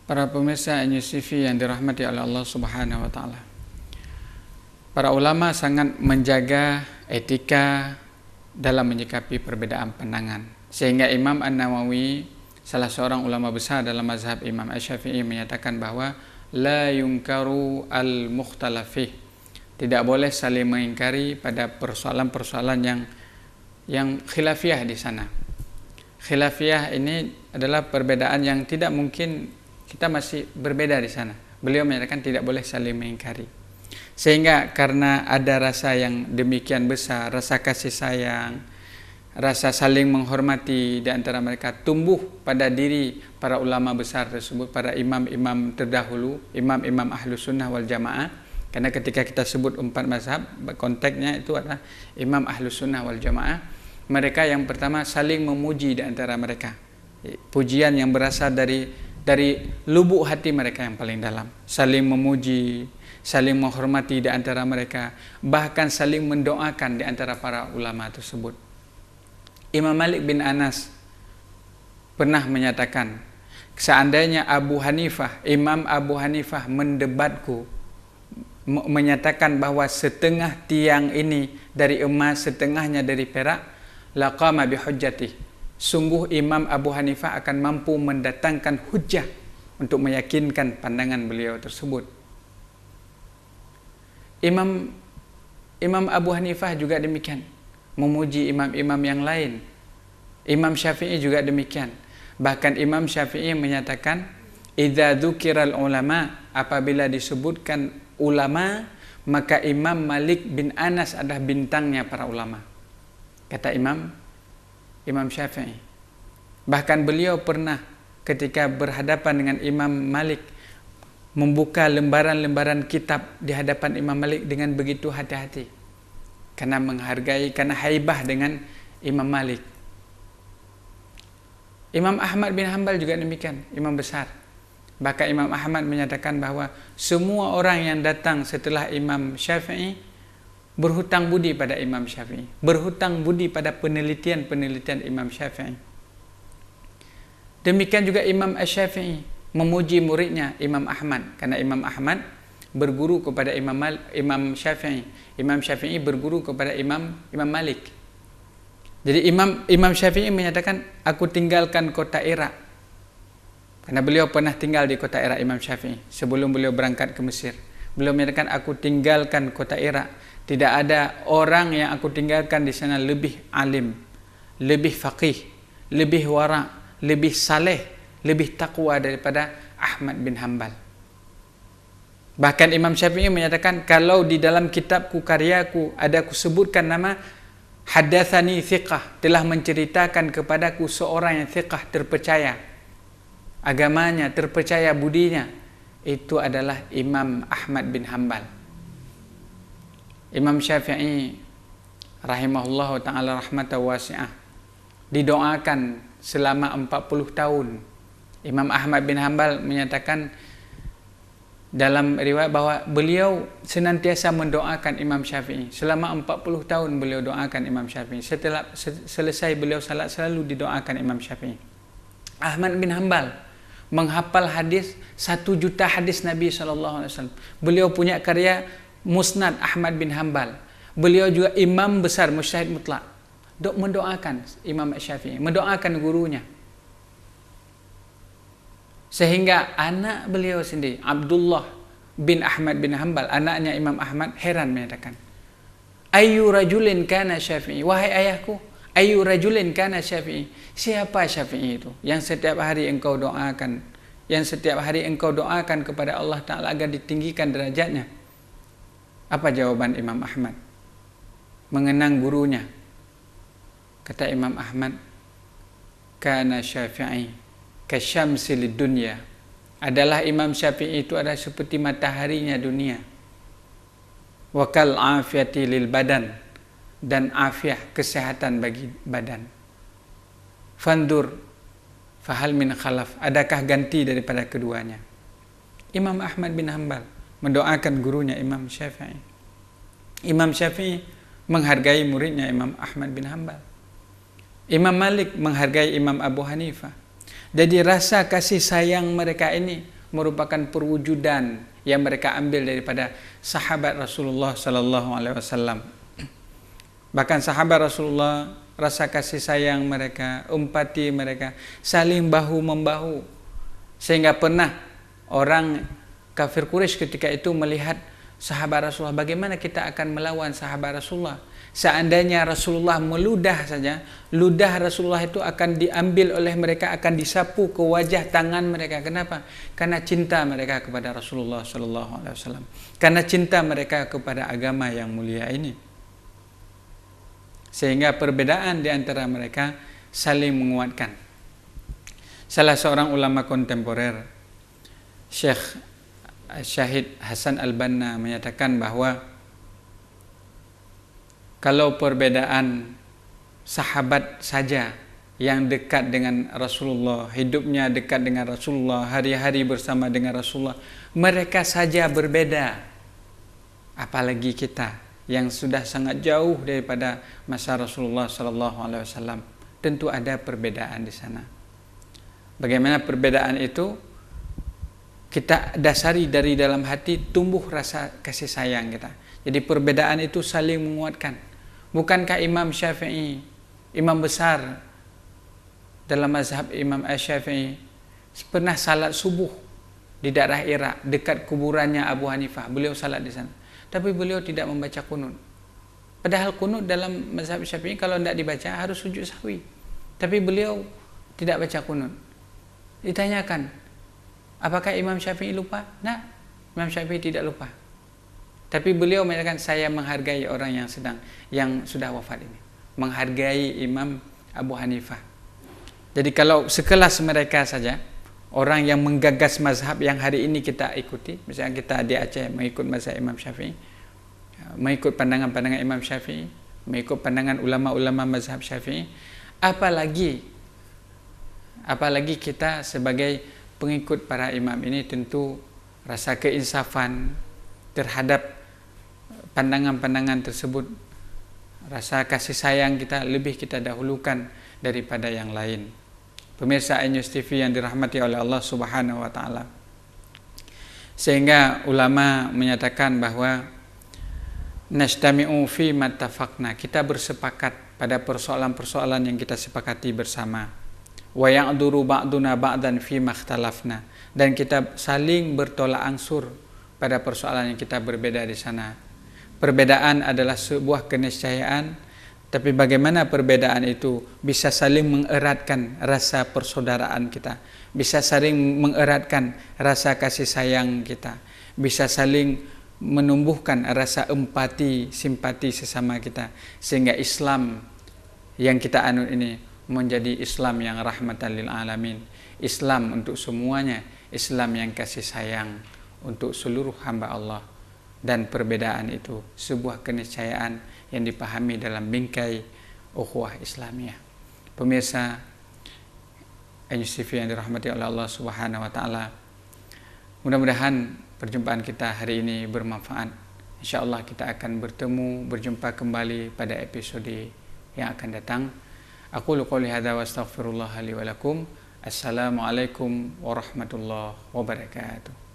Para pemirsa NUCV yang dirahmati oleh Allah Subhanahu wa taala. Para ulama sangat menjaga etika dalam menyikapi perbedaan pandangan. Sehingga Imam An-Nawawi, salah seorang ulama besar dalam mazhab Imam Asy-Syafi'i, menyatakan bahwa la yunkaru al-mukhtalafih. Tidak boleh saling mengingkari pada persoalan-persoalan yang khilafiyah di sana. Khilafiyah ini adalah perbedaan yang tidak mungkin kita masih berbeda di sana. Beliau menyatakan tidak boleh saling mengingkari. Sehingga karena ada rasa yang demikian besar, rasa kasih sayang, rasa saling menghormati di antara mereka tumbuh pada diri para ulama besar tersebut, para imam-imam terdahulu, imam-imam Ahlus Sunnah wal Jamaah. Karena ketika kita sebut 4 mazhab, konteksnya itu adalah imam Ahlus Sunnah wal Jamaah. Mereka yang pertama saling memuji di antara mereka. Pujian yang berasal dari lubuk hati mereka yang paling dalam. Saling memuji, saling menghormati di antara mereka, bahkan saling mendoakan di antara para ulama tersebut. Imam Malik bin Anas pernah menyatakan, seandainya Imam Abu Hanifah mendebatku, menyatakan bahwa setengah tiang ini dari emas, setengahnya dari perak, laqama bihujjatih. Sungguh Imam Abu Hanifah akan mampu mendatangkan hujjah untuk meyakinkan pandangan beliau tersebut. Imam Abu Hanifah juga demikian, memuji imam-imam yang lain. Imam Syafi'i juga demikian. Bahkan Imam Syafi'i menyatakan, idza dzukiral ulama, apabila disebutkan ulama, maka Imam Malik bin Anas adalah bintangnya para ulama. Kata Imam Syafi'i. Bahkan beliau pernah ketika berhadapan dengan Imam Malik membuka lembaran-lembaran kitab di hadapan Imam Malik dengan begitu hati-hati, karena menghargai, karena haibah dengan Imam Malik. Imam Ahmad bin Hanbal juga demikian, imam besar. Bahkan Imam Ahmad menyatakan bahwa semua orang yang datang setelah Imam Syafi'i berhutang budi pada Imam Syafi'i, berhutang budi pada penelitian-penelitian Imam Syafi'i. Demikian juga Imam Asy-Syafi'i memuji muridnya Imam Ahmad, karena Imam Ahmad berguru kepada Imam Syafi'i. Imam Syafi'i berguru kepada Imam Malik. Jadi Imam Syafi'i menyatakan, aku tinggalkan kota Irak, karena beliau pernah tinggal di kota Irak, Imam Syafi'i, sebelum beliau berangkat ke Mesir. Beliau menyatakan, aku tinggalkan kota Irak. Tidak ada orang yang aku tinggalkan di sana lebih alim, lebih faqih, lebih wara', lebih saleh, lebih taqwa daripada Ahmad bin Hanbal. Bahkan Imam Syafi'i menyatakan, kalau di dalam kitabku, karyaku, ada aku sebutkan nama haddatsani thiqah, telah menceritakan kepadaku seorang yang thiqah, terpercaya agamanya, terpercaya budinya, itu adalah Imam Ahmad bin Hanbal. Imam Syafi'i rahimahullah ta'ala rahmatan wasi'ah didoakan selama 40 tahun. Imam Ahmad bin Hanbal menyatakan dalam riwayat bahwa beliau senantiasa mendoakan Imam Syafi'i. Selama 40 tahun beliau doakan Imam Syafi'i. Setelah selesai beliau salat, selalu didoakan Imam Syafi'i. Ahmad bin Hanbal menghafal hadis 1 juta hadis Nabi SAW. Beliau punya karya Musnad Ahmad bin Hanbal. Beliau juga imam besar, mujtahid mutlak. Mendoakan Imam Syafi'i, mendoakan gurunya. Sehingga anak beliau sendiri, Abdullah bin Ahmad bin Hanbal, anaknya Imam Ahmad, heran menyatakan, Ayyu rajulin kana Syafi'i, wahai ayahku, ayyu rajulin kana Syafi'i, siapa Syafi'i itu yang setiap hari engkau doakan, yang setiap hari engkau doakan kepada Allah Ta'ala agar ditinggikan derajatnya? Apa jawaban Imam Ahmad? Mengenang gurunya. Kata Imam Ahmad, kana Syafi'i kasyamsi lid dunya. Adalah Imam Syafi'i itu adalah seperti mataharinya dunia. Wa kal afiyati lil badan, dan afiah, kesehatan bagi badan. Fandur fahal min khalaf, adakah ganti daripada keduanya? Imam Ahmad bin Hanbal mendoakan gurunya Imam Syafi'i. Imam Syafi'i menghargai muridnya Imam Ahmad bin Hanbal. Imam Malik menghargai Imam Abu Hanifah. Jadi rasa kasih sayang mereka ini merupakan perwujudan yang mereka ambil daripada sahabat Rasulullah sallallahu alaihi wasallam. Bahkan sahabat Rasulullah, rasa kasih sayang mereka, empati mereka, saling bahu membahu, sehingga pernah orang kafir Quraisy ketika itu melihat sahabat Rasulullah, bagaimana kita akan melawan sahabat Rasulullah? Seandainya Rasulullah meludah saja, ludah Rasulullah itu akan diambil oleh mereka, akan disapu ke wajah tangan mereka. Kenapa? Karena cinta mereka kepada Rasulullah sallallahu alaihi wasallam. Karena cinta mereka kepada agama yang mulia ini. Sehingga perbedaan di antara mereka saling menguatkan. Salah seorang ulama kontemporer, Syekh Syahid Hasan Al-Banna, menyatakan bahwa kalau perbedaan sahabat saja yang dekat dengan Rasulullah, hidupnya dekat dengan Rasulullah, hari-hari bersama dengan Rasulullah, mereka saja berbeda, apalagi kita yang sudah sangat jauh daripada masa Rasulullah sallallahu alaihi wasallam. Tentu ada perbedaan di sana. Bagaimana perbedaan itu? Kita dasari dari dalam hati, tumbuh rasa kasih sayang kita. Jadi perbedaan itu saling menguatkan. Bukankah Imam Syafi'i, imam besar dalam mazhab Imam Syafi'i, pernah salat subuh di daerah Irak dekat kuburannya Abu Hanifah? Beliau salat di sana, tapi beliau tidak membaca kunut. Padahal kunut dalam mazhab Syafi'i kalau tidak dibaca harus sujud sahwi, tapi beliau tidak baca kunut. Ditanyakan, apakah Imam Syafi'i lupa? Nah, Imam Syafi'i tidak lupa. Tapi beliau mengatakan, saya menghargai orang yang sudah wafat ini, menghargai Imam Abu Hanifah. Jadi kalau sekelas mereka saja, orang yang menggagas mazhab yang hari ini kita ikuti, misalnya kita di Aceh mengikut mazhab Imam Syafi'i, mengikut pandangan-pandangan Imam Syafi'i, mengikut pandangan ulama-ulama mazhab Syafi'i, apalagi kita sebagai pengikut para imam ini, tentu rasa keinsafan terhadap pandangan-pandangan tersebut, rasa kasih sayang kita lebih kita dahulukan daripada yang lain. Pemirsa iNews TV yang dirahmati oleh Allah Subhanahu wa taala. Sehingga ulama menyatakan bahwa najtami'u fi mattafaqna, kita bersepakat pada persoalan-persoalan yang kita sepakati bersama. Wa ya'duru ba'duna ba'dan fi makhtalafna, dan kita saling bertolak ansur pada persoalan yang kita berbeda di sana. Perbedaan adalah sebuah keniscayaan, tapi bagaimana perbedaan itu bisa saling mengeratkan rasa persaudaraan kita, bisa saling mengeratkan rasa kasih sayang kita, bisa saling menumbuhkan rasa empati, simpati sesama kita, sehingga Islam yang kita anut ini menjadi Islam yang rahmatan lil alamin, Islam untuk semuanya, Islam yang kasih sayang untuk seluruh hamba Allah. Dan perbedaan itu sebuah keniscayaan yang dipahami dalam bingkai ukhuwah Islamiyah. Pemirsa iNews TV yang dirahmati oleh Allah Subhanahu wa taala, mudah-mudahan perjumpaan kita hari ini bermanfaat. Insyaallah kita akan berjumpa kembali pada episode yang akan datang. Aqulu qouli hadza wa astaghfirullah li wa lakum. Assalamualaikum warahmatullahi wabarakatuh.